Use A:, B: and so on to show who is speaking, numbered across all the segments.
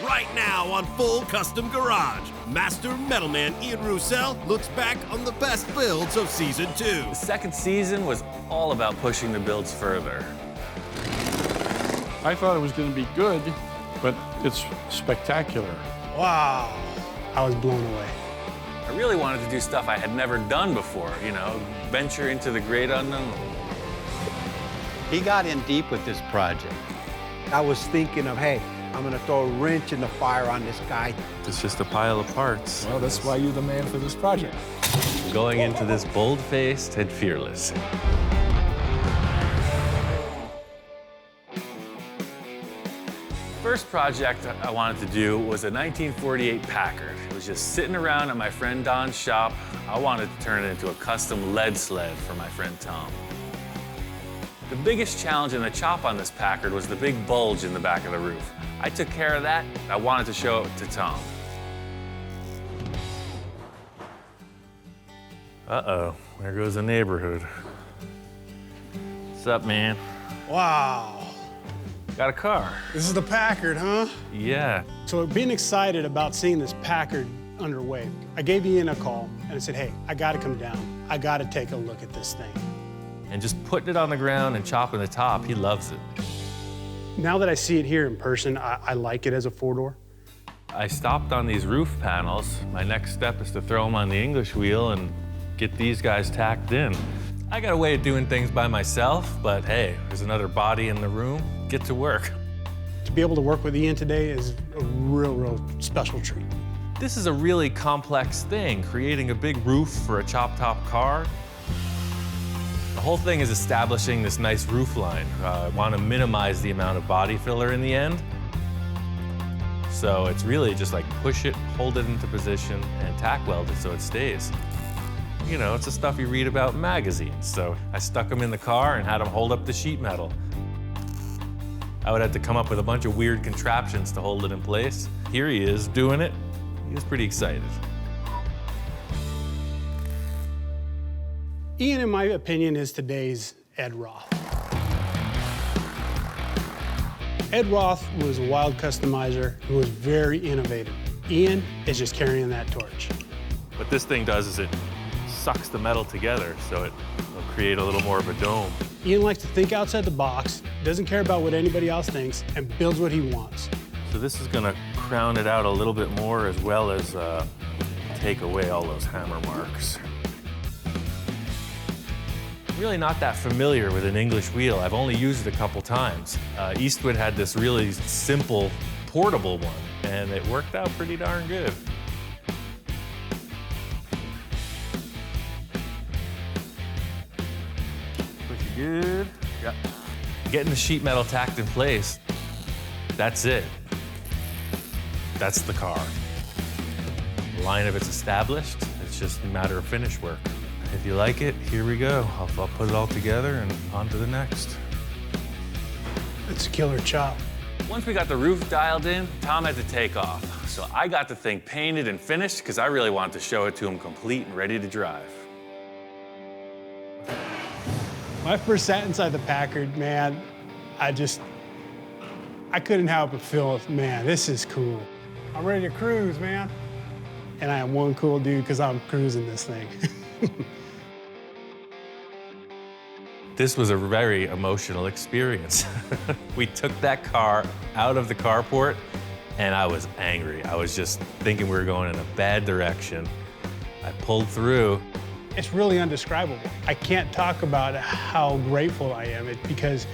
A: right now on Full Custom Garage. Master metalman Ian Roussel looks back on the best builds of Season 2.
B: The second season was all about pushing the builds further.
C: I thought it was going to be good, but it's spectacular.
D: Wow, I was blown away.
B: I really wanted to do stuff I had never done before, you know, venture into the great unknown.
E: He got in deep with this project.
D: I was thinking of, hey, I'm gonna throw a wrench in the fire on this guy.
B: It's just a pile of parts.
F: Well, that's why you're the man for this project.
B: Going into this bold-faced and fearless. First project I wanted to do was a 1948 Packard. It was just sitting around at my friend Don's shop. I wanted to turn it into a custom lead sled for my friend Tom. The biggest challenge in the chop on this Packard was the big bulge in the back of the roof. I took care of that. I wanted to show it to Tom. Uh-oh, there goes the neighborhood. What's up, man?
D: Wow.
B: Got a car.
D: This is the Packard, huh?
B: Yeah.
D: So being excited about seeing this Packard underway, I gave Ian a call and I said, hey, I gotta come down. I gotta take a look at this thing.
B: And just putting it on the ground and chopping the top, he loves it.
D: Now that I see it here in person, I like it as a four-door.
B: I stopped on these roof panels. My next step is to throw them on the English wheel and get these guys tacked in. I got a way of doing things by myself, but hey, there's another body in the room. Get to work.
D: To be able to work with Ian today is a real special treat.
B: This is a really complex thing, creating a big roof for a chop-top car. The whole thing is establishing this nice roof line. I want to minimize the amount of body filler in the end. So it's really just like push it, hold it into position, and tack weld it so it stays. You know, it's the stuff you read about in magazines. So I stuck them in the car and had them hold up the sheet metal. I would have to come up with a bunch of weird contraptions to hold it in place. Here he is doing it. He was pretty excited.
D: Ian, in my opinion, is today's Ed Roth. Ed Roth was a wild customizer who was very innovative. Ian is just carrying that torch.
B: What this thing does is it sucks the metal together so it will create a little more of a dome.
D: Ian likes to think outside the box, doesn't care about what anybody else thinks, and builds what he wants.
B: So this is gonna crown it out a little bit more as well as take away all those hammer marks. I'm really not that familiar with an English wheel. I've only used it a couple times. Eastwood had this really simple, portable one, and it worked out pretty darn good. Pretty good. Yep. Getting the sheet metal tacked in place, that's it. That's the car. The line of it's established. It's just a matter of finish work. If you like it, here we go. I'll put it all together and on to the next.
D: It's a killer chop.
B: Once we got the roof dialed in, Tom had to take off. So I got the thing painted and finished because I really wanted to show it to him complete and ready to drive.
D: When I first sat inside the Packard, man, I couldn't help but feel, man, this is cool. I'm ready to cruise, man. And I am one cool dude because I'm cruising this thing.
B: This was a very emotional experience. We took that car out of the carport and I was angry. I was just thinking we were going in a bad direction. I pulled through.
D: It's really indescribable. I can't talk about how grateful I am because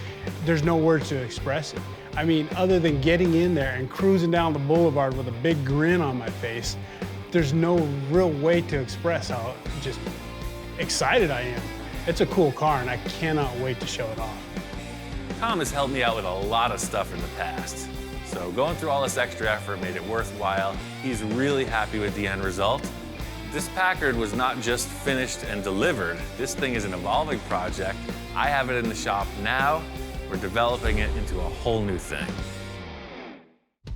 D: there's no words to express it. I mean, other than getting in there and cruising down the boulevard with a big grin on my face, there's no real way to express how just excited I am. It's a cool car and I cannot wait to show it off.
B: Tom has helped me out with a lot of stuff in the past. So going through all this extra effort made it worthwhile. He's really happy with the end result. This Packard was not just finished and delivered. This thing is an evolving project. I have it in the shop now. We're developing it into a whole new thing.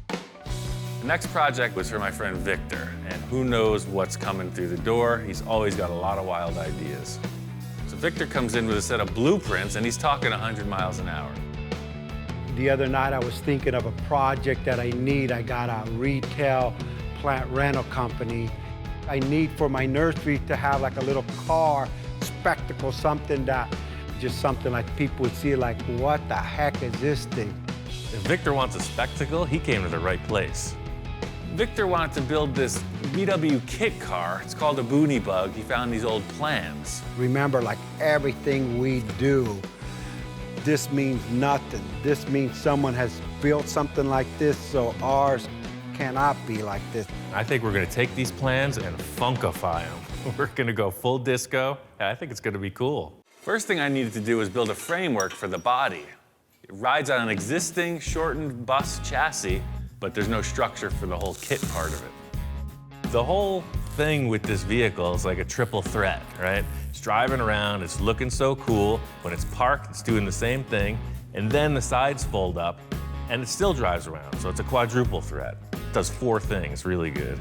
B: The next project was for my friend Victor, and who knows what's coming through the door. He's always got a lot of wild ideas. So Victor comes in with a set of blueprints, and he's talking 100 miles an hour.
G: The other night I was thinking of a project that I need. I got a retail plant rental company. I need for my nursery to have like a little car spectacle, something like people would see like, what the heck is this thing?
B: If Victor wants a spectacle, he came to the right place. Victor wanted to build this VW kit car. It's called a Boonie Bug. He found these old plans.
G: Remember, like everything we do, this means nothing. This means someone has built something like this, so ours cannot be like this.
B: I think we're gonna take these plans and funkify them. We're gonna go full disco. I think it's gonna be cool. First thing I needed to do was build a framework for the body. It rides on an existing shortened bus chassis, but there's no structure for the whole kit part of it. The whole thing with this vehicle is like a triple threat, right? It's driving around, it's looking so cool. When it's parked, it's doing the same thing. And then the sides fold up, and it still drives around. So it's a quadruple threat. It does 4 things really good.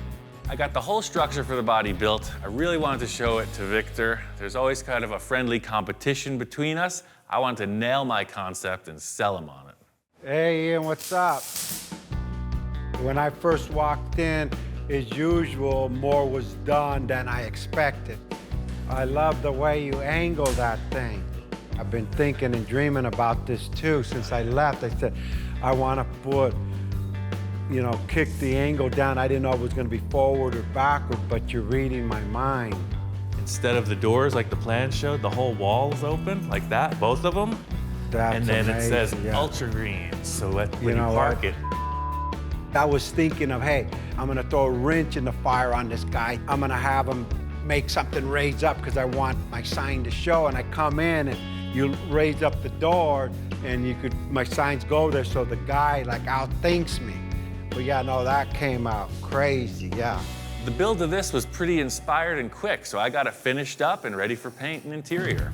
B: I got the whole structure for the body built. I really wanted to show it to Victor. There's always kind of a friendly competition between us. I wanted to nail my concept and sell him on it.
G: Hey, Ian, what's up? When I first walked in, as usual, more was done than I expected. I love the way you angle that thing. I've been thinking and dreaming about this too since I left. I said, I want to put, kick the angle down. I didn't know it was going to be forward or backward, but you're reading my mind.
B: Instead of the doors like the plan showed, the whole wall is open like that, both of them.
G: That's
B: and then
G: amazing,
B: it says
G: yeah.
B: ultra green, so when you park it.
G: I was thinking of, hey, I'm gonna throw a wrench in the fire on this guy. I'm gonna have him make something raise up because I want my sign to show. And I come in and you raise up the door and my signs go there so the guy like outthinks me. But yeah, no, that came out crazy, yeah.
B: The build of this was pretty inspired and quick, so I got it finished up and ready for paint and interior.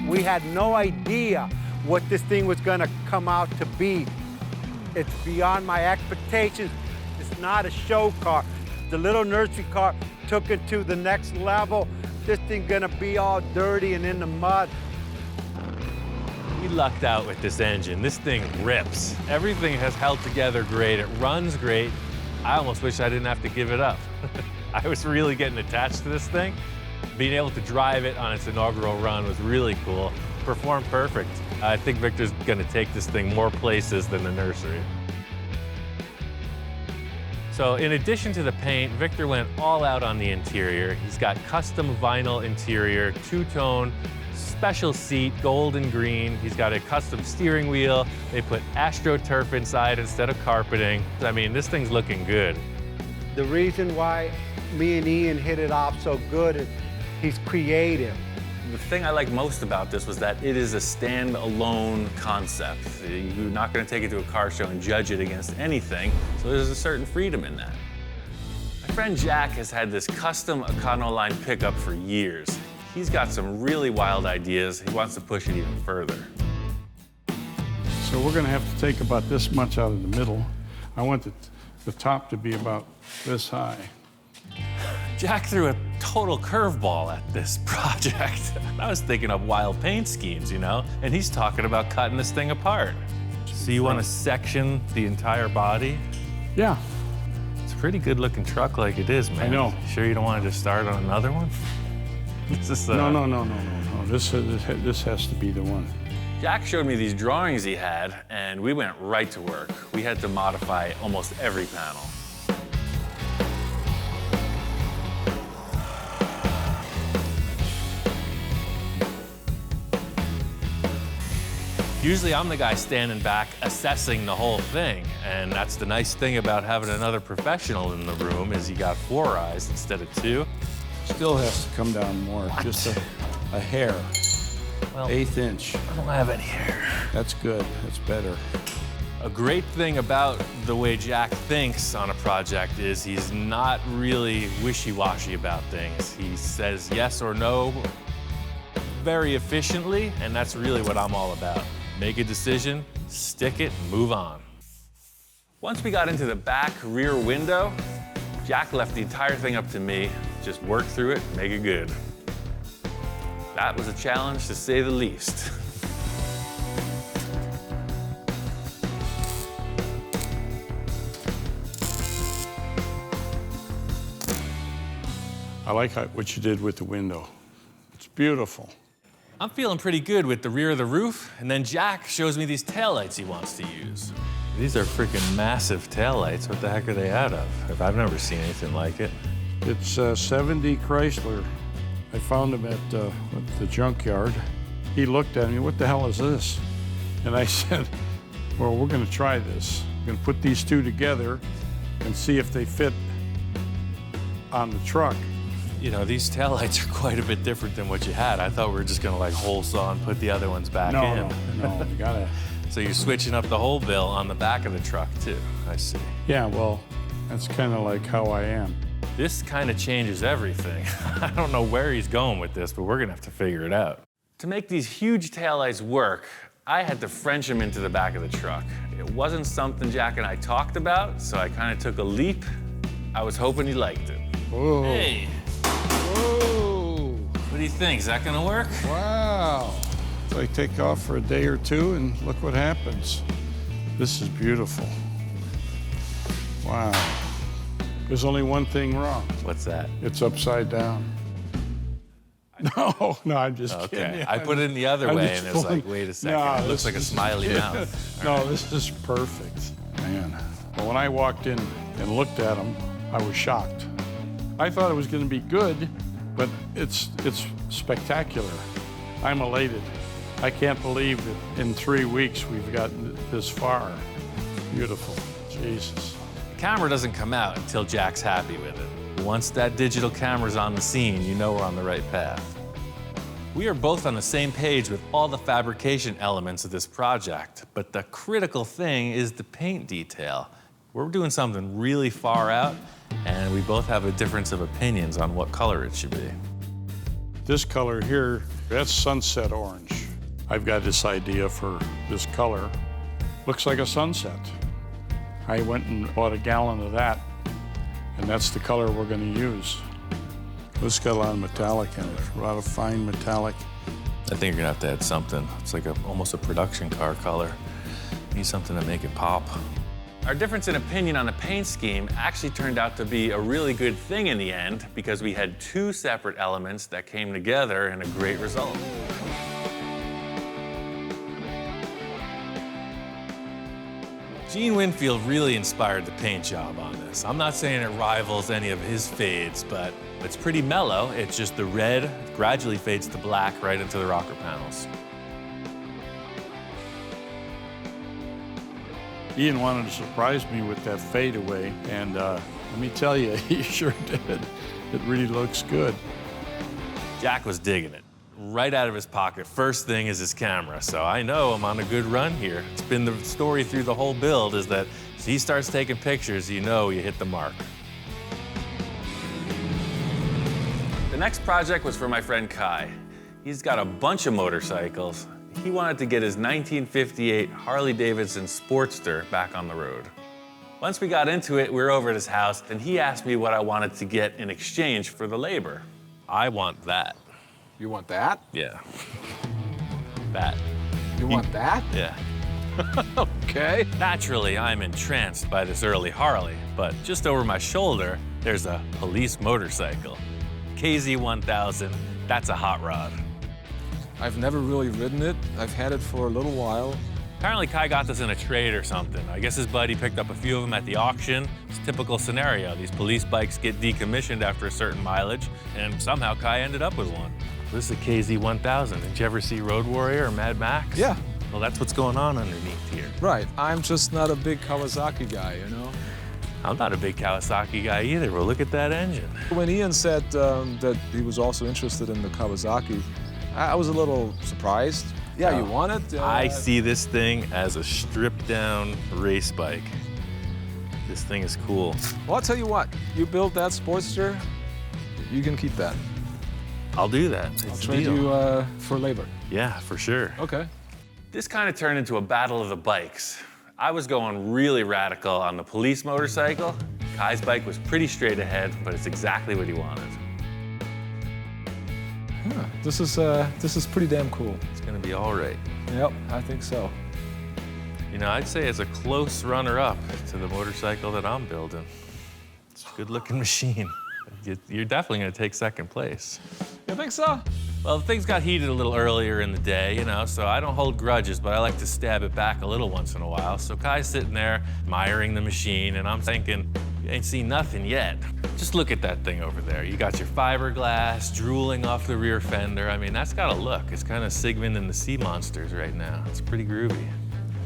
G: We had no idea what this thing was gonna come out to be. It's beyond my expectations. It's not a show car. The little nursery car took it to the next level. This thing gonna be all dirty and in the mud.
B: We lucked out with this engine. This thing rips. Everything has held together great. It runs great. I almost wish I didn't have to give it up. I was really getting attached to this thing. Being able to drive it on its inaugural run was really cool. Performed perfect. I think Victor's gonna take this thing more places than the nursery. So in addition to the paint, Victor went all out on the interior. He's got custom vinyl interior, 2-tone, special seat, gold and green. He's got a custom steering wheel. They put AstroTurf inside instead of carpeting. I mean, this thing's looking good.
G: The reason why me and Ian hit it off so good is he's creative.
B: The thing I like most about this was that it is a stand-alone concept. You're not going to take it to a car show and judge it against anything, so there's a certain freedom in that. My friend Jack has had this custom Econoline pickup for years. He's got some really wild ideas. He wants to push it even further.
C: So we're going to have to take about this much out of the middle. I want the top to be about this high.
B: Jack threw a total curveball at this project. I was thinking of wild paint schemes, and he's talking about cutting this thing apart. So you want to section the entire body?
C: Yeah.
B: It's a pretty good looking truck like it is, man.
C: I know.
B: Sure you don't want to just start on another one? This is,
C: No. This has to be the one.
B: Jack showed me these drawings he had, and we went right to work. We had to modify almost every panel. Usually I'm the guy standing back assessing the whole thing, and that's the nice thing about having another professional in the room is you got 4 eyes instead of 2.
C: Still has to come down more, just a hair.
B: Well,
C: 1/8 inch.
B: I don't have any hair.
C: That's good, that's better.
B: A great thing about the way Jack thinks on a project is he's not really wishy-washy about things. He says yes or no very efficiently, and that's really what I'm all about. Make a decision, stick it, and move on. Once we got into the back rear window, Jack left the entire thing up to me. Just work through it, make it good. That was a challenge, to say the least.
C: I like what you did with the window. It's beautiful.
B: I'm feeling pretty good with the rear of the roof, and then Jack shows me these taillights he wants to use. These are freaking massive taillights. What the heck are they out of? I've never seen anything like it.
C: It's 70 Chrysler. I found him at the junkyard. He looked at me, what the hell is this? And I said, well, we're gonna try this. We're gonna put these two together and see if they fit on the truck.
B: You know, these taillights are quite a bit different than what you had. I thought we were just gonna like hole saw and put the other ones back in.
C: No, you gotta.
B: So you're switching up the whole bill on the back of the truck too, I see.
C: Yeah, well, that's kind of like how I am.
B: This kind of changes everything. I don't know where he's going with this, but we're gonna have to figure it out. To make these huge taillights work, I had to French them into the back of the truck. It wasn't something Jack and I talked about, so I kind of took a leap. I was hoping he liked it.
C: Whoa.
B: Hey.
C: Whoa.
B: What do you think? Is that gonna work?
C: Wow. So I take off for a day or two and look what happens. This is beautiful. Wow. There's only one thing wrong.
B: What's that?
C: It's upside down. No, I'm just kidding.
B: Okay, I put it in the other
C: I'm
B: way
C: just
B: and it was like,
C: fooling.
B: wait a second,
C: No,
B: it looks like a smiley mouth.
C: No, this is perfect, man. Well, when I walked in and looked at them, I was shocked. I thought it was going to be good, but it's spectacular. I'm elated. I can't believe that in 3 weeks we've gotten this far. Beautiful, Jesus.
B: The camera doesn't come out until Jack's happy with it. Once that digital camera's on the scene, you know we're on the right path. We are both on the same page with all the fabrication elements of this project, but the critical thing is the paint detail. We're doing something really far out, and we both have a difference of opinions on what color it should be.
C: This color here, that's sunset orange. I've got this idea for this color. Looks like a sunset. I went and bought a gallon of that, and that's the color we're going to use. This got a lot of metallic in it, a lot of fine metallic.
B: I think you're gonna have to add something. It's like almost a production car color. Need something to make it pop. Our difference in opinion on the paint scheme actually turned out to be a really good thing in the end because we had two separate elements that came together in a great result. Gene Winfield really inspired the paint job on this. I'm not saying it rivals any of his fades, but it's pretty mellow. It's just the red gradually fades to black right into the rocker panels.
C: Ian wanted to surprise me with that fadeaway, and let me tell you, he sure did. It really looks good.
B: Jack was digging it. Right out of his pocket, first thing is his camera, so I know I'm on a good run here. It's been the story through the whole build is that if he starts taking pictures, you know you hit the mark. The next project was for my friend Kai. He's got a bunch of motorcycles. He wanted to get his 1958 Harley-Davidson Sportster back on the road. Once we got into it, we were over at his house, and he asked me what I wanted to get in exchange for the labor. I want that.
F: You want that?
B: Yeah. That.
F: You want that?
B: Yeah.
F: Okay.
B: Naturally, I'm entranced by this early Harley, but just over my shoulder, there's a police motorcycle. KZ1000, that's a hot rod.
F: I've never really ridden it. I've had it for a little while.
B: Apparently Kai got this in a trade or something. I guess his buddy picked up a few of them at the auction. It's a typical scenario. These police bikes get decommissioned after a certain mileage, and somehow Kai ended up with one. This is a KZ1000. Did you ever see Road Warrior or Mad Max?
F: Yeah.
B: Well, that's what's going on underneath here.
F: Right. I'm just not a big Kawasaki guy, you know?
B: I'm not a big Kawasaki guy either, but look at that engine.
F: When Ian said that he was also interested in the Kawasaki, I was a little surprised. Yeah, you want it?
B: I see this thing as a stripped-down race bike. This thing is cool.
F: Well, I'll tell you what. You build that Sportster, you can keep that.
B: I'll do that.
F: I'll trade you for labor.
B: Yeah, for sure.
F: Okay.
B: This kind of turned into a battle of the bikes. I was going really radical on the police motorcycle. Kai's bike was pretty straight ahead, but it's exactly what he wanted.
F: Huh, this is pretty damn cool.
B: It's gonna be all right.
F: Yep, I think so.
B: You know, I'd say it's a close runner-up to the motorcycle that I'm building. It's a good-looking machine. You're definitely gonna take second place.
F: You think so?
B: Well, things got heated a little earlier in the day, you know, so I don't hold grudges, but I like to stab it back a little once in a while. So Kai's sitting there admiring the machine, and I'm thinking, you ain't seen nothing yet. Just look at that thing over there. You got your fiberglass drooling off the rear fender. I mean, that's got a look. It's kind of Sigmund and the Sea Monsters right now. It's pretty groovy.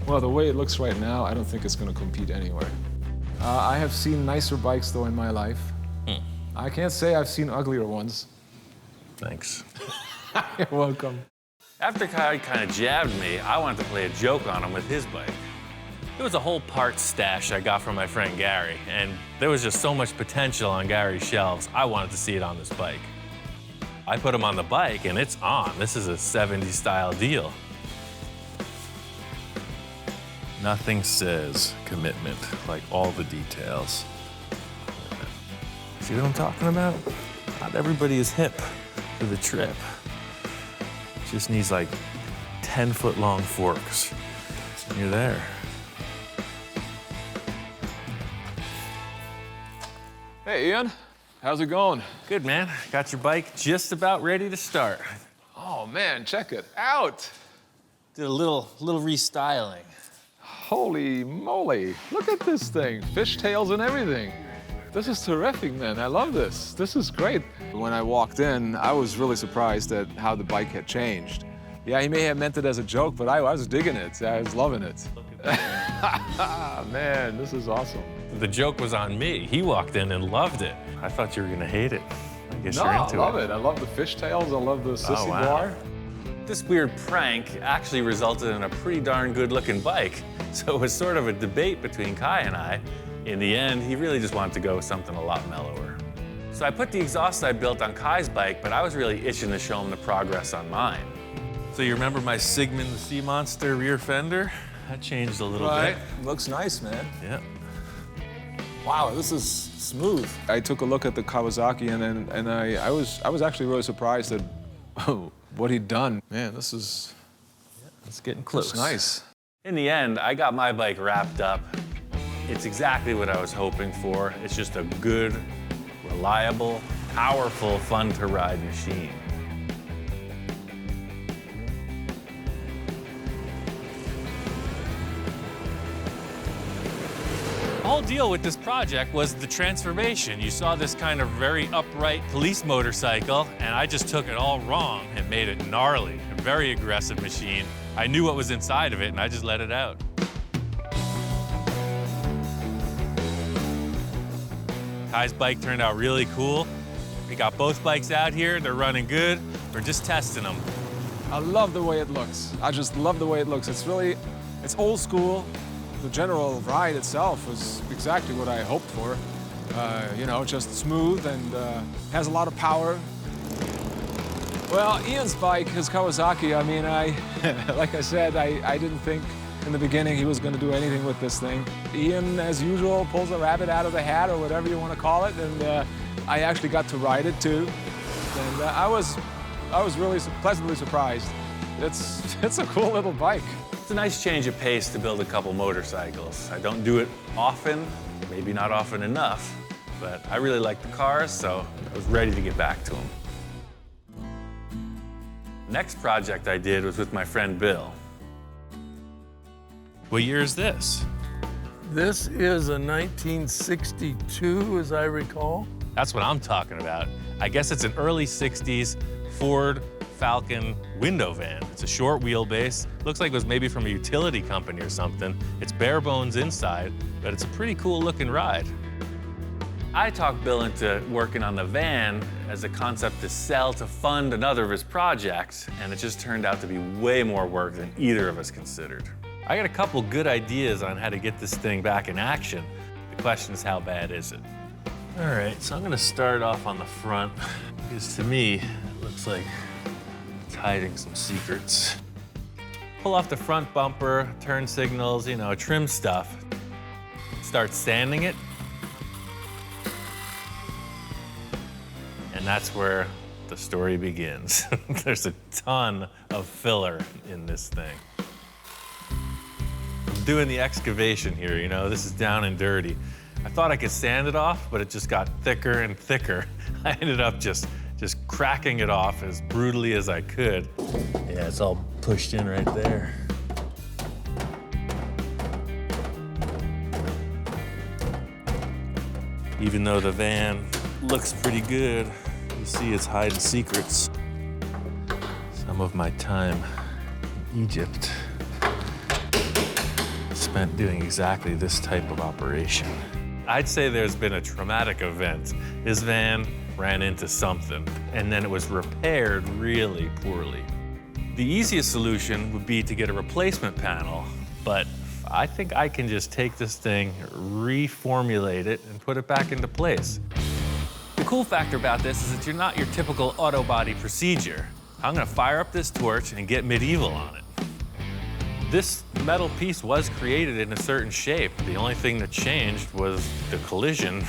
F: Well, the way it looks right now, I don't think it's going to compete anywhere. I have seen nicer bikes, though, in my life. I can't say I've seen uglier ones.
B: Thanks.
F: You're welcome.
B: After Kai kind of jabbed me, I wanted to play a joke on him with his bike. It was a whole parts stash I got from my friend Gary, and there was just so much potential on Gary's shelves, I wanted to see it on this bike. I put him on the bike, and it's on. This is a 70s style deal. Nothing says commitment like all the details. See what I'm talking about? Not everybody is hip for the trip. Just needs like 10-foot long forks. And you're there.
F: Hey, Ian. How's it going?
B: Good, man. Got your bike just about ready to start.
F: Oh, man, check it out.
B: Did a little restyling.
F: Holy moly. Look at this thing. Fishtails and everything. This is terrific, man. I love this. This is great. When I walked in, I was really surprised at how the bike had changed. Yeah, he may have meant it as a joke, but I was digging it. I was loving it. Man, this is awesome.
B: The joke was on me. He walked in and loved it. I thought you were gonna hate it. I guess
F: No,
B: you're
F: I
B: into
F: love it. I love the fishtails. I love the sissy bar.
B: This weird prank actually resulted in a pretty darn good-looking bike. So it was sort of a debate between Kai and I. In the end, he really just wanted to go with something a lot mellower. So I put the exhaust I built on Kai's bike, but I was really itching to show him the progress on mine. So you remember my Sigmund the Sea Monster rear fender? That changed a little bit.
F: Looks nice, man.
B: Yeah.
F: Wow, this is smooth. I took a look at the Kawasaki, and I was actually really surprised at what he'd done. Man, this is
B: It's getting close.
F: nice.
B: In the end, I got my bike wrapped up. It's exactly what I was hoping for. It's just a good, reliable, powerful, fun-to-ride machine. The whole deal with this project was the transformation. You saw this kind of very upright police motorcycle, and I just took it all wrong and made it gnarly, a very aggressive machine. I knew what was inside of it, and I just let it out. Kai's bike turned out really cool. We got both bikes out here. They're running good. We're just testing them.
F: I love the way it looks. I just love the way it looks. It's old school. The general ride itself was exactly what I hoped for. You know, just smooth and has a lot of power. Well, Ian's bike, his Kawasaki, I mean, like I said, I didn't think in the beginning he was going to do anything with this thing. Ian, as usual, pulls a rabbit out of the hat or whatever you want to call it, and I actually got to ride it too. And I was really pleasantly surprised. It's a cool little bike.
B: It's a nice change of pace to build a couple motorcycles. I don't do it often, maybe not often enough, but I really like the cars, so I was ready to get back to them. Next project I did was with my friend Bill. What year is this?
H: This is a 1962, as I recall.
B: That's what I'm talking about. I guess it's an early 60s Ford Falcon window van. It's a short wheelbase. Looks like it was maybe from a utility company or something. It's bare bones inside, but it's a pretty cool looking ride. I talked Bill into working on the van as a concept to sell to fund another of his projects, and it just turned out to be way more work than either of us considered. I got a couple good ideas on how to get this thing back in action. The question is, how bad is it? All right, so I'm gonna start off on the front, because to me, it looks like it's hiding some secrets. Pull off the front bumper, turn signals, you know, trim stuff. Start sanding it. that's where the story begins. There's a ton of filler in this thing. I'm doing the excavation here, you know, this is down and dirty. I thought I could sand it off, but it just got thicker and thicker. I ended up just cracking it off as brutally as I could. Yeah, it's all pushed in right there. Even though the van looks pretty good, you see it's hiding secrets. Some of my time in Egypt spent doing exactly this type of operation. I'd say there's been a traumatic event. This van ran into something, and then it was repaired really poorly. The easiest solution would be to get a replacement panel, but I think I can just take this thing, reformulate it, and put it back into place. The cool factor about this is that you're not your typical auto body procedure. I'm gonna fire up this torch and get medieval on it. This metal piece was created in a certain shape. The only thing that changed was the collision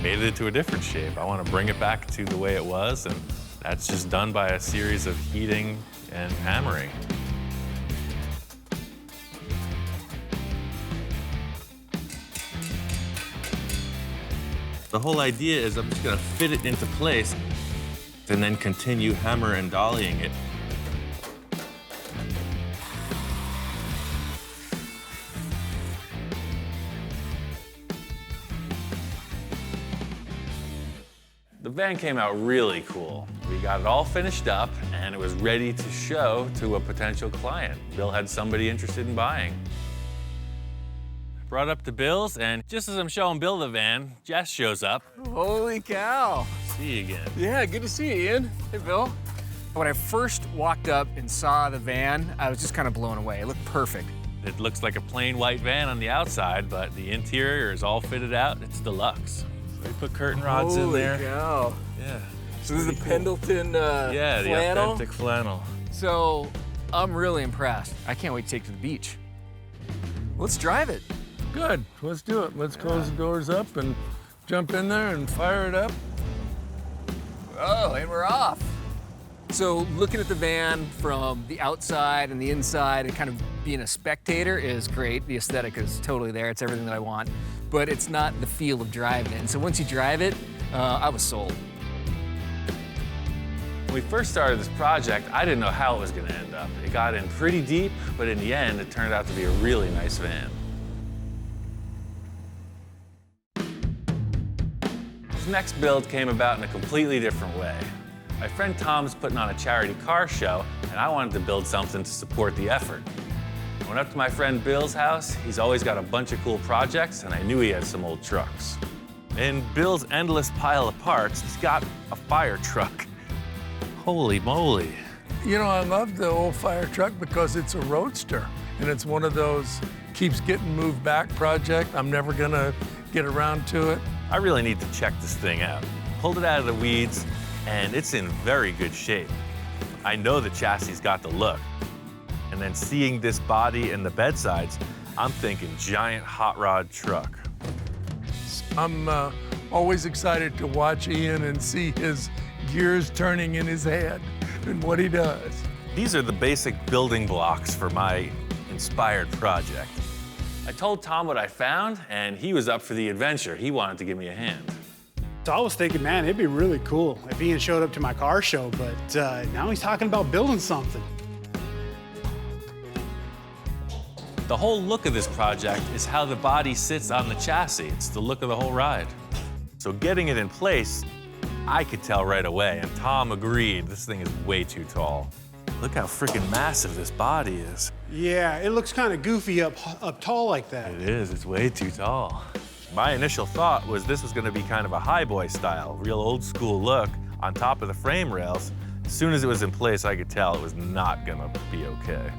B: made it into a different shape. I want to bring it back to the way it was, and that's just done by a series of heating and hammering. The whole idea is I'm just going to fit it into place and then continue hammer and dollying it. The van came out really cool. We got it all finished up and it was ready to show to a potential client. Bill had somebody interested in buying. Brought up to Bill's, and just as I'm showing Bill the van, Jess shows up.
I: Holy cow.
B: See you again.
I: Yeah, good to see you, Ian. Hey, Bill. When I first walked up and saw the van, I was just kind of blown away. It looked perfect.
B: It looks like a plain white van on the outside, but the interior is all fitted out. It's deluxe. They put curtain rods in there.
I: Holy cow.
B: Yeah.
I: So this is the Pendleton
B: yeah, the
I: flannel?
B: authentic flannel.
I: So I'm really impressed. I can't wait to take it to the beach. Let's drive it.
H: Good, let's do it. Let's close the doors up and jump in there and fire it up.
I: Oh, and we're off. So looking at the van from the outside and the inside and kind of being a spectator is great. The aesthetic is totally there. It's everything that I want. But it's not the feel of driving it. And so once you drive it, I was sold.
B: When we first started this project, I didn't know how it was going to end up. It got in pretty deep, but in the end, it turned out to be a really nice van. This next build came about in a completely different way. My friend Tom's putting on a charity car show, and I wanted to build something to support the effort. I went up to my friend Bill's house. He's always got a bunch of cool projects, and I knew he had some old trucks. In Bill's endless pile of parts, he's got a fire truck. Holy moly.
H: You know, I love the old fire truck because it's a roadster, and it's one of those keeps getting moved back project. I'm never gonna get around to it.
B: I really need to check this thing out. Pulled it out of the weeds, and it's in very good shape. I know the chassis got the look. And then seeing this body and the bedsides, I'm thinking giant hot rod truck.
H: I'm always excited to watch Ian and see his gears turning in his head and what he does.
B: These are the basic building blocks for my inspired project. I told Tom what I found, and he was up for the adventure. He wanted to give me a hand.
D: So I was thinking, man, it'd be really cool if Ian showed up to my car show, but now he's talking about building something.
B: The whole look of this project is how the body sits on the chassis. It's the look of the whole ride. So getting it in place, I could tell right away, and Tom agreed. This thing is way too tall. Look how freaking massive this body is.
D: Yeah, it looks kind of goofy up tall like that.
B: It is, it's way too tall. My initial thought was this was gonna be kind of a highboy style, real old school look on top of the frame rails. As soon as it was in place, I could tell it was not gonna be okay.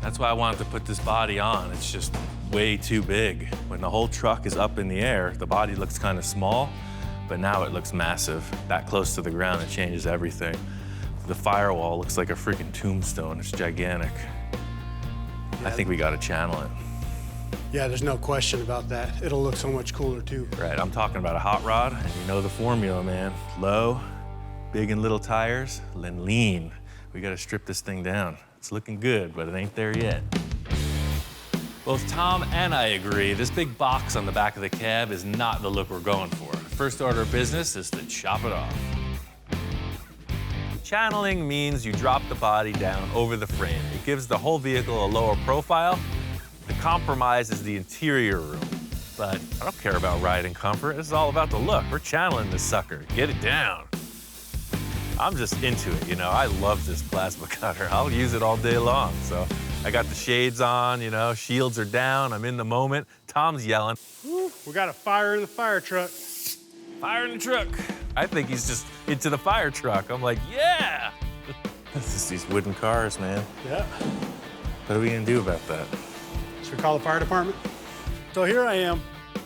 B: That's why I wanted to put this body on. It's just way too big. When the whole truck is up in the air, the body looks kind of small, but now it looks massive. That close to the ground, it changes everything. The firewall looks like a freaking tombstone. It's gigantic. I think we gotta channel it.
D: Yeah, there's no question about that. It'll look so much cooler too.
B: Right, I'm talking about a hot rod, and you know the formula, man. Low, Big and little tires, then lean. We gotta strip this thing down. It's looking good, but it ain't there yet. Both Tom and I agree, this big box on the back of the cab is not the look we're going for. First order of business is to chop it off. Channeling means you drop the body down over the frame. It gives the whole vehicle a lower profile. The compromise is the interior room. But I don't care about riding comfort. This is all about the look. We're channeling this sucker. Get it down. I'm just into it, you know. I love this plasma cutter. I'll use it all day long. So I got the shades on, you know, shields are down. I'm in the moment. Tom's yelling.
D: Woo, we got a fire in the fire truck.
B: Fire in the truck. I think he's just into the fire truck. I'm like, yeah. It's just these wooden cars, man.
D: Yeah.
B: What are we gonna do about that?
D: Should we call the fire department?
J: So here I am,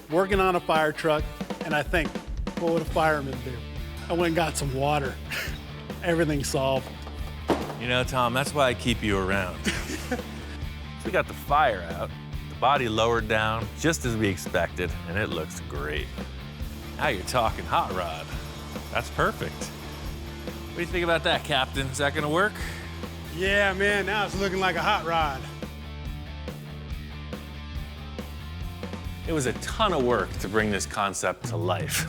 J: working on a fire truck, and I think, what would a fireman do? I went and got some water. Everything's solved.
B: You know, Tom, that's why I keep you around. So we got the fire out, the body lowered down, just as we expected, and it looks great. Now you're talking hot rod. That's perfect. What do you think about that, Captain? Is that gonna work?
D: Yeah, man, now it's looking like a hot rod.
B: It was a ton of work to bring this concept to life.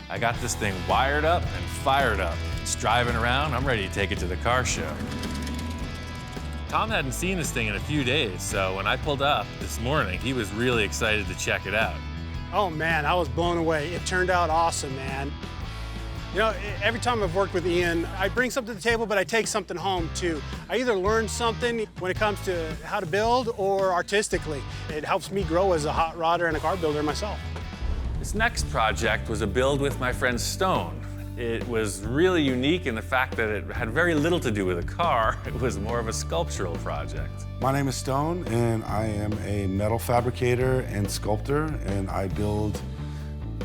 B: I got this thing wired up and fired up. It's driving around. I'm ready to take it to the car show. Tom hadn't seen this thing in a few days, so when I pulled up this morning, he was really excited to check it out.
D: Oh man, I was blown away. It turned out awesome, man. You know, every time I've worked with Ian, I bring something to the table, but I take something home too. I either learn something when it comes to how to build or artistically. It helps me grow as a hot rodder and a car builder myself.
B: This next project was a build with my friend Stone. It was really unique in the fact that it had very little to do with a car. It was more of a sculptural project.
K: My name is Stone, and I am a metal fabricator and sculptor, and I build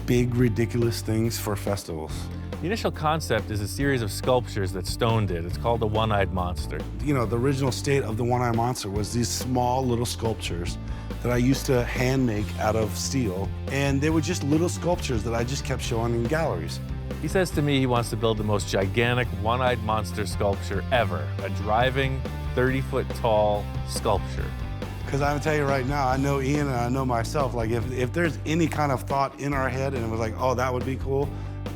K: big, ridiculous things for festivals.
B: The initial concept is a series of sculptures that Stone did. It's called the One-Eyed Monster.
K: You know, the original state of the One-Eyed Monster was these small little sculptures that I used to hand make out of steel, and they were just little sculptures that I just kept showing in galleries.
B: He says to me he wants to build the most gigantic one-eyed monster sculpture ever, a driving 30-foot tall sculpture.
K: Because I'm gonna tell you right now, I know Ian and I know myself, like if there's any kind of thought in our head and it was like, oh, that would be cool,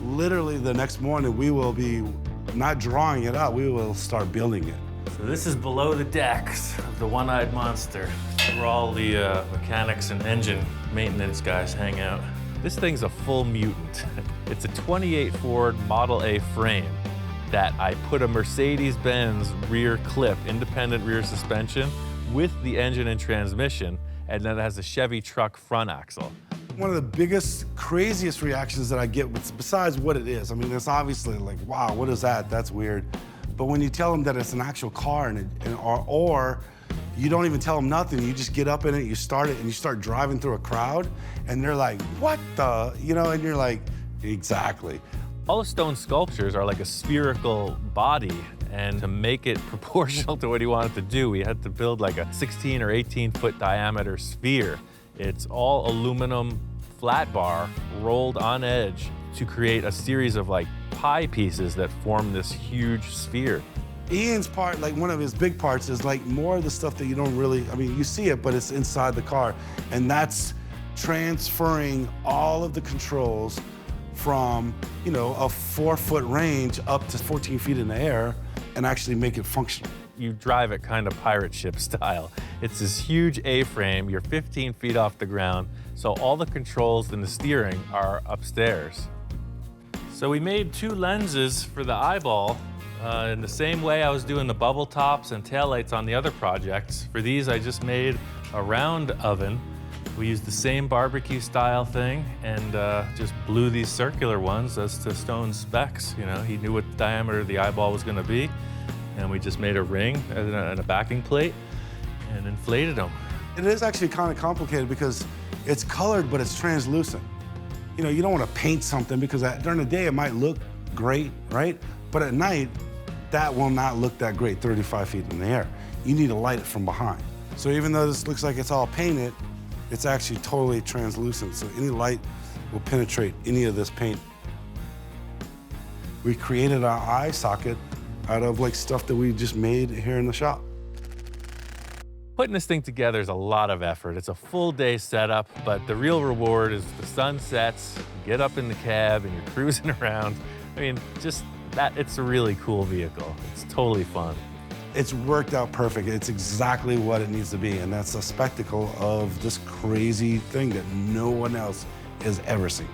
K: literally the next morning we will be not drawing it out, we will start building it.
B: So this is below the decks of the one-eyed monster, where all the mechanics and engine maintenance guys hang out. This thing's a full mutant. It's a 28 Ford Model A frame that I put a Mercedes-Benz rear clip, independent rear suspension, with the engine and transmission, and then it has a Chevy truck front axle.
K: One of the biggest, craziest reactions that I get, besides what it is, I mean, it's obviously like, wow, what is that? That's weird. But when you tell them that it's an actual car, or you don't even tell them nothing, you just get up in it, you start it, and you start driving through a crowd, and they're like, what the, you know, and you're like, exactly.
B: All the Stone sculptures are like a spherical body, and to make it proportional to what he wanted to do, we had to build like a 16 or 18-foot diameter sphere. It's all aluminum flat bar rolled on edge to create a series of like pie pieces that form this huge sphere.
K: Ian's part, like one of his big parts, is like more of the stuff that you don't really, I mean, you see it, but it's inside the car. And that's transferring all of the controls from, you know, a 4-foot range up to 14 feet in the air and actually make it functional.
B: You drive it kind of pirate ship style. It's this huge A-frame, you're 15 feet off the ground, so all the controls and the steering are upstairs. So we made 2 lenses for the eyeball in the same way I was doing the bubble tops and taillights on the other projects. For these, I just made a round oven. We used the same barbecue style thing and just blew these circular ones as to Stone's specs. You know, he knew what the diameter of the eyeball was gonna be, and we just made a ring and a backing plate and inflated them.
K: It is actually kind of complicated because it's colored, but it's translucent. You know, you don't want to paint something because during the day it might look great, right? But at night, that will not look that great 35 feet in the air. You need to light it from behind. So even though this looks like it's all painted, it's actually totally translucent. So any light will penetrate any of this paint. We created our eye socket out of like stuff that we just made here in the shop.
B: Putting this thing together is a lot of effort. It's a full day setup, but the real reward is the sun sets, you get up in the cab and you're cruising around. I mean, just that, it's a really cool vehicle. It's totally fun.
K: It's worked out perfect. It's exactly what it needs to be, and that's a spectacle of this crazy thing that no one else has ever seen.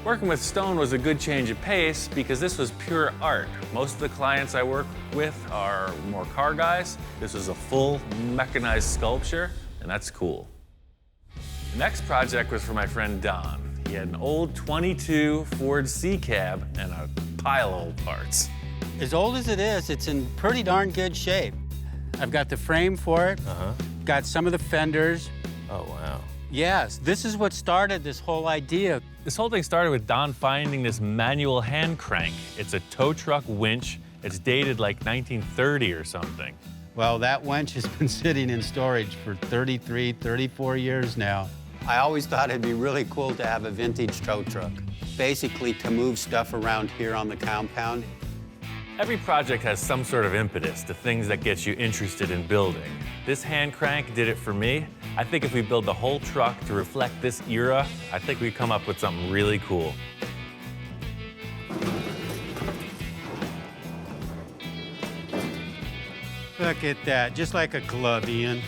B: Working with stone was a good change of pace because this was pure art. Most of the clients I work with are more car guys. This was a full mechanized sculpture, and that's cool. The next project was for my friend Don. He had an old 22 Ford C-Cab and a pile of old parts.
E: As old as it is, it's in pretty darn good shape. I've got the frame for it, got some of the fenders.
B: Oh, wow.
E: Yes, this is what started this whole idea.
B: This whole thing started with Don finding this manual hand crank. It's a tow truck winch. It's dated like 1930 or something.
E: Well, that winch has been sitting in storage for 33, 34 years now. I always thought it'd be really cool to have a vintage tow truck, basically to move stuff around here on the compound.
B: Every project has some sort of impetus, the things that get you interested in building. This hand crank did it for me. I think if we build the whole truck to reflect this era, I think we come up with something really cool.
E: Look at that, just like a glove, Ian.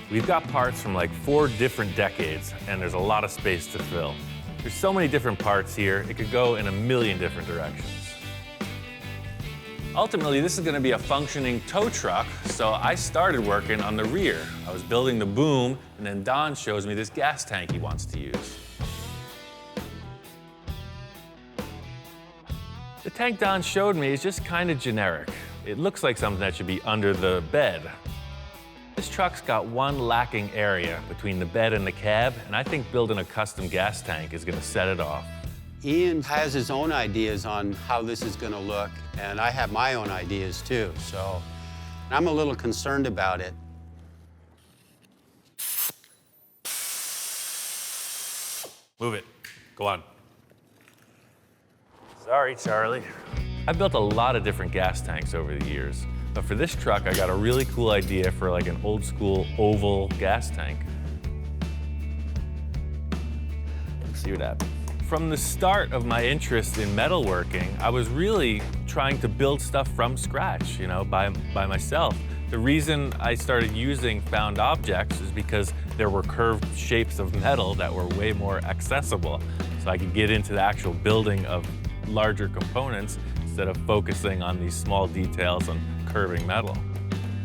B: We've got parts from like 4 different decades, and there's a lot of space to fill. There's so many different parts here, it could go in a million different directions. Ultimately, this is going to be a functioning tow truck, so I started working on the rear. I was building the boom, and then Don shows me this gas tank he wants to use. The tank Don showed me is just kind of generic. It looks like something that should be under the bed. This truck's got one lacking area between the bed and the cab, and I think building a custom gas tank is going to set it off.
E: Ian has his own ideas on how this is going to look, and I have my own ideas too, so I'm a little concerned about it.
B: Move it. Go on. Sorry, Charlie. I've built a lot of different gas tanks over the years, but for this truck, I got a really cool idea for like an old school oval gas tank. Let's see what happens. From the start of my interest in metalworking, I was really trying to build stuff from scratch, you know, by myself. The reason I started using found objects is because there were curved shapes of metal that were way more accessible, so I could get into the actual building of larger components instead of focusing on these small details on curving metal.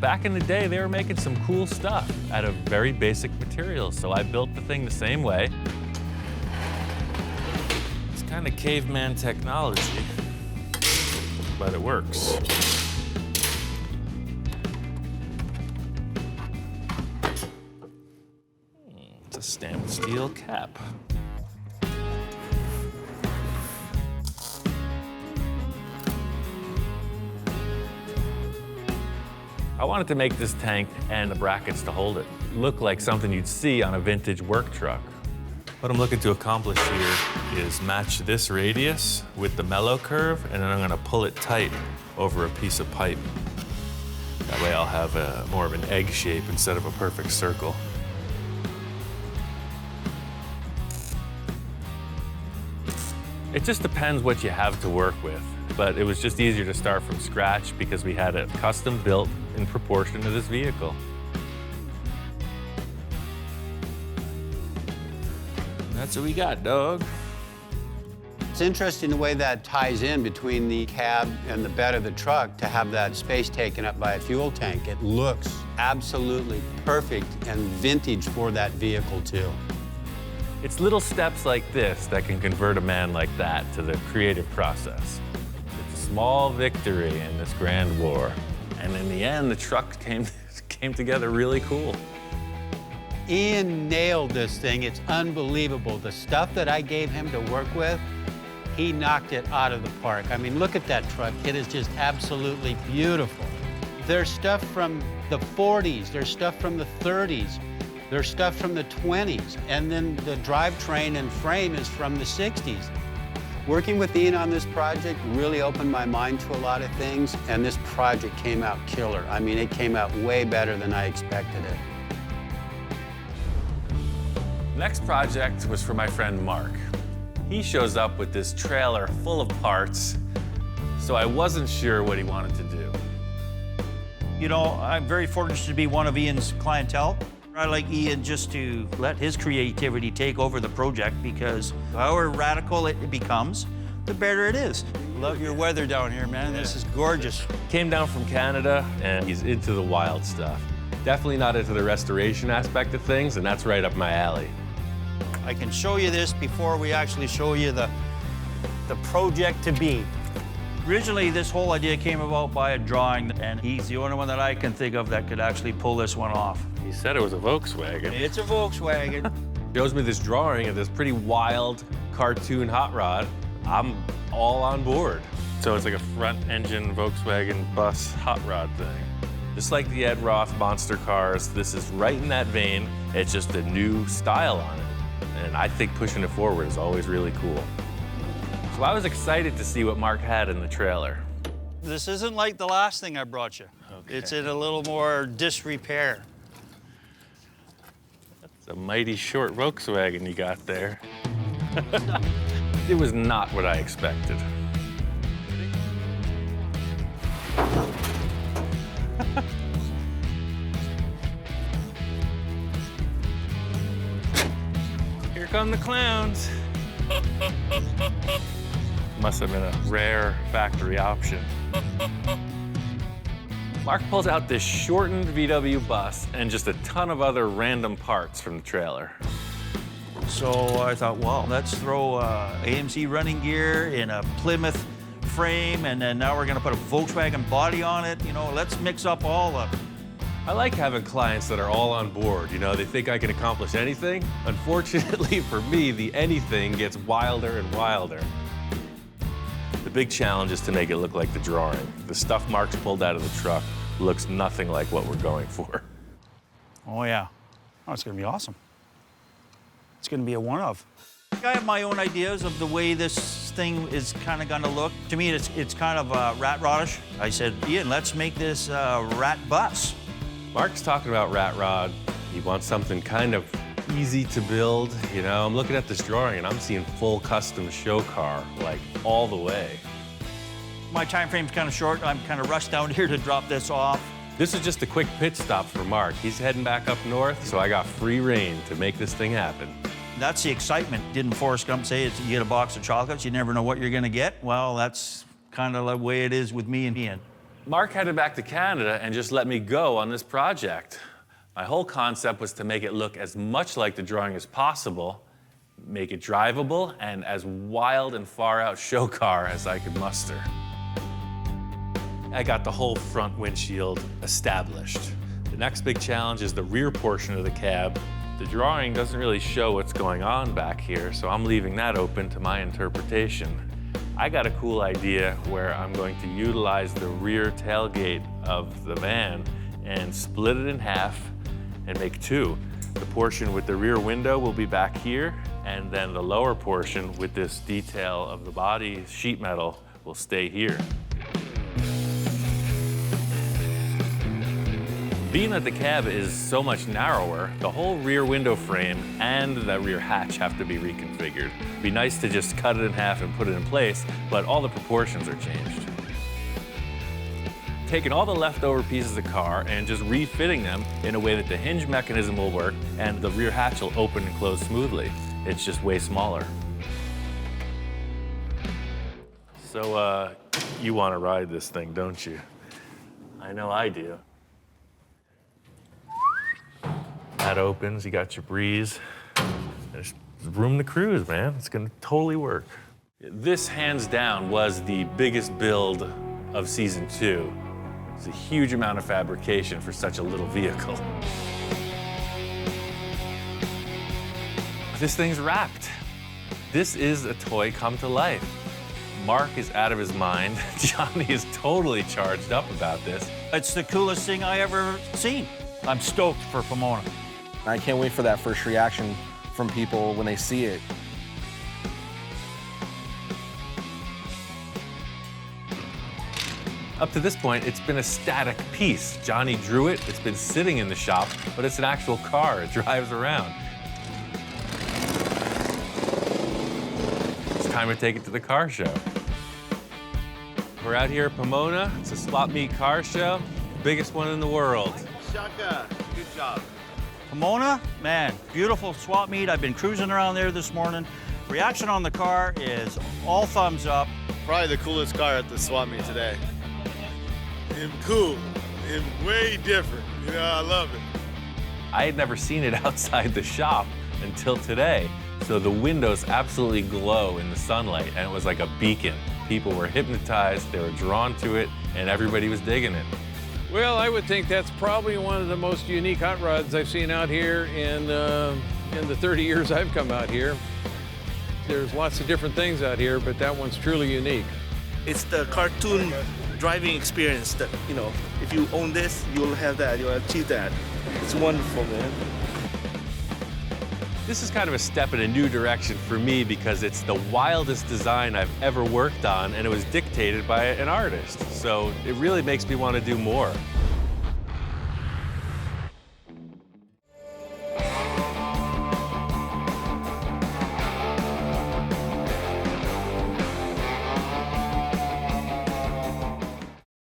B: Back in the day, they were making some cool stuff out of very basic materials, so I built the thing the same way. Kind of caveman technology, but it works. It's a stainless steel cap. I wanted to make this tank and the brackets to hold it look like something you'd see on a vintage work truck. What I'm looking to accomplish here is match this radius with the mellow curve, and then I'm going to pull it tight over a piece of pipe. That way I'll have more of an egg shape instead of a perfect circle. It just depends what you have to work with, but it was just easier to start from scratch because we had it custom built in proportion to this vehicle. That's what we got, dog.
E: It's interesting the way that ties in between the cab and the bed of the truck to have that space taken up by a fuel tank. It looks absolutely perfect and vintage for that vehicle, too.
B: It's little steps like this that can convert a man like that to the creative process. It's a small victory in this grand war. And in the end, the truck came together really cool.
E: Ian nailed this thing. It's unbelievable. The stuff that I gave him to work with, he knocked it out of the park. I mean, look at that truck. It is just absolutely beautiful. There's stuff from the 40s. There's stuff from the 30s. There's stuff from the 20s, and then the drivetrain and frame is from the 60s. Working with Ian on this project really opened my mind to a lot of things, and this project came out killer. I mean, it came out way better than I expected it.
B: Next project was for my friend Mark. He shows up with this trailer full of parts, so I wasn't sure what he wanted to do.
L: You know, I'm very fortunate to be one of Ian's clientele. I like Ian just to let his creativity take over the project, because however radical it becomes, the better it is. Love your weather down here, man. This is gorgeous.
B: Came down from Canada, and he's into the wild stuff. Definitely not into the restoration aspect of things, and that's right up my alley.
L: I can show you this before we actually show you the project to be. Originally, this whole idea came about by a drawing, and he's the only one that I can think of that could actually pull this one off.
B: He said it was a Volkswagen.
L: It's a Volkswagen.
B: Shows me this drawing of this pretty wild cartoon hot rod. I'm all on board. So it's like a front-engine Volkswagen bus hot rod thing. Just like the Ed Roth monster cars, this is right in that vein. It's just a new style on it. And I think pushing it forward is always really cool. So I was excited to see what Mark had in the trailer.
L: This isn't like the last thing I brought you. Okay. It's in a little more disrepair.
B: That's a mighty short Volkswagen you got there. It was not what I expected. Here come the clowns. Must have been a rare factory option. Mark pulls out this shortened VW bus and just a ton of other random parts from the trailer.
L: So I thought, well, let's throw AMC running gear in a Plymouth frame, and then now we're gonna put a Volkswagen body on it. You know, let's mix up all of it.
B: I like having clients that are all on board. You know, they think I can accomplish anything. Unfortunately for me, the anything gets wilder and wilder. The big challenge is to make it look like the drawing. The stuff Mark's pulled out of the truck looks nothing like what we're going for.
L: Oh yeah, oh, it's gonna be awesome. It's gonna be a one-of. I have my own ideas of the way this thing is kind of gonna look. To me, it's kind of rat rodish. I said, Ian, let's make this rat bus.
B: Mark's talking about rat rod. He wants something kind of easy to build. You know, I'm looking at this drawing and I'm seeing full custom show car, like all the way.
L: My time frame's kind of short. I'm kind of rushed down here to drop this off.
B: This is just a quick pit stop for Mark. He's heading back up north, so I got free rein to make this thing happen.
L: That's the excitement. Didn't Forrest Gump say you get a box of chocolates, you never know what you're gonna get? Well, that's kind of the way it is with me and Ian.
B: Mark headed back to Canada and just let me go on this project. My whole concept was to make it look as much like the drawing as possible, make it drivable, and as wild and far out show car as I could muster. I got the whole front windshield established. The next big challenge is the rear portion of the cab. The drawing doesn't really show what's going on back here, so I'm leaving that open to my interpretation. I got a cool idea where I'm going to utilize the rear tailgate of the van and split it in half and make two. The portion with the rear window will be back here, and then the lower portion with this detail of the body sheet metal will stay here. Being that the cab is so much narrower, the whole rear window frame and that rear hatch have to be reconfigured. It'd be nice to just cut it in half and put it in place, but all the proportions are changed. Taking all the leftover pieces of the car and just refitting them in a way that the hinge mechanism will work and the rear hatch will open and close smoothly. It's just way smaller. So, you want to ride this thing, don't you? I know I do. That opens, you got your breeze. There's room to cruise, man. It's gonna totally work. This, hands down, was the biggest build of season 2. It's a huge amount of fabrication for such a little vehicle. This thing's wrapped. This is a toy come to life. Mark is out of his mind. Johnny is totally charged up about this.
L: It's the coolest thing I ever seen. I'm stoked for Pomona.
M: I can't wait for that first reaction from people when they see it.
B: Up to this point, it's been a static piece. Johnny drew it, it's been sitting in the shop, but it's an actual car, it drives around. It's time to take it to the car show. We're out here at Pomona. It's a swap meet car show, the biggest one in the world.
L: Shaka, good job. Pomona, man, beautiful swap meet. I've been cruising around there this morning. Reaction on the car is all thumbs up.
N: Probably the coolest car at the swap meet today. Him cool, him way different. You know, I love it.
B: I had never seen it outside the shop until today. So the windows absolutely glow in the sunlight, and it was like a beacon. People were hypnotized, they were drawn to it, and everybody was digging it.
O: Well, I would think that's probably one of the most unique hot rods I've seen out here in the 30 years I've come out here. There's lots of different things out here, but that one's truly unique.
P: It's the cartoon driving experience that, you know, if you own this, you'll have that, you'll achieve that. It's wonderful, man.
B: This is kind of a step in a new direction for me because it's the wildest design I've ever worked on, and it was dictated by an artist. So it really makes me want to do more.